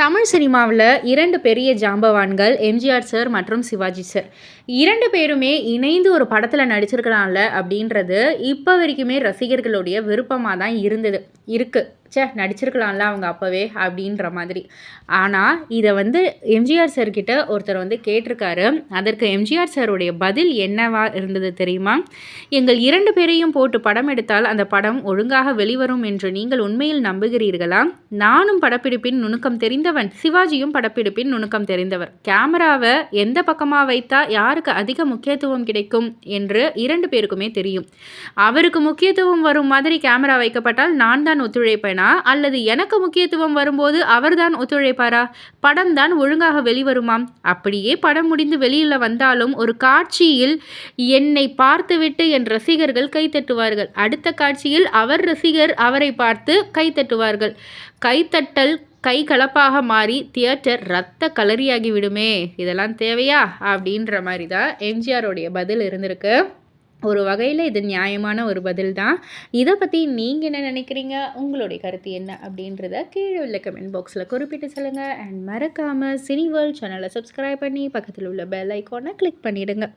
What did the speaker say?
தமிழ் சினிமாவில் 2 பெரிய ஜாம்பவான்கள் எம்ஜிஆர் சார் மற்றும் சிவாஜி சார். 2 பேருமே இணைந்து ஒரு படத்தில் நடிச்சிருக்கலாம்ல அப்படின்றது இப்போ வரைக்குமே ரசிகர்களுடைய விருப்பமாக தான் இருக்கு. நடிச்சிருக்கலாம்ல அவங்க அப்போவே அப்படின்ற மாதிரி. ஆனால் இதை எம்ஜிஆர் சார்கிட்ட ஒருத்தர் கேட்டிருக்காரு. அதற்கு எம்ஜிஆர் சாருடைய பதில் என்னவா இருந்தது தெரியுமா? எங்கள் 2 பேரையும் போட்டு படம் எடுத்தால் அந்த படம் ஒழுங்காக வெளிவரும் என்று நீங்கள் உண்மையில் நம்புகிறீர்களா? நானும் படப்பிடிப்பின் நுணுக்கம் தெரிந்தவன், சிவாஜியும் படப்பிடிப்பின் நுணுக்கம் தெரிந்தவர். கேமராவை எந்த பக்கமாக வைத்தா யாருக்கு அதிக முக்கியத்துவம் கிடைக்கும் என்று 2 பேருக்குமே தெரியும். அவருக்கு முக்கியத்துவம் வரும் மாதிரி கேமரா வைக்கப்பட்டால் நான் தான் ஒத்துழைப்பேனா, அல்லது எனக்கு முக்கியத்துவம் வரும்போது அவர்தான் ஒத்துழைப்பாரா? படம் தான் ஒழுங்காக வெளிவருமாம். அப்படியே படம் முடிந்து வெளியில் வந்தாலும் ஒரு காட்சியில் என்னை பார்த்துவிட்டு என் ரசிகர்கள் கைத்தட்டுவார்கள். அடுத்த காட்சியில் அவர் ரசிகர் அவரை பார்த்து கைத்தட்டுவார்கள். கைத்தட்டல் கை கலப்பாக மாறி தியேட்டர் ரத்த கலரியாகி விடுமே. இதெல்லாம் தேவையா அப்படின்ற மாதிரி தான் எம்ஜிஆருடைய பதில் இருந்திருக்கு. ஒரு வகையில் இது நியாயமான ஒரு பதில் தான். இதை பற்றி நீங்கள் என்ன நினைக்கிறீங்க? உங்களுடைய கருத்து என்ன அப்படின்றத கீழே உள்ள கமெண்ட் பாக்ஸில் குறிப்பிட்டு சொல்லுங்கள். அண்ட் மறக்காமல் சினி வேர்ல்ட் சேனலை சப்ஸ்கிரைப் பண்ணி பக்கத்தில் உள்ள பெல் ஐக்கானை கிளிக் பண்ணிவிடுங்க.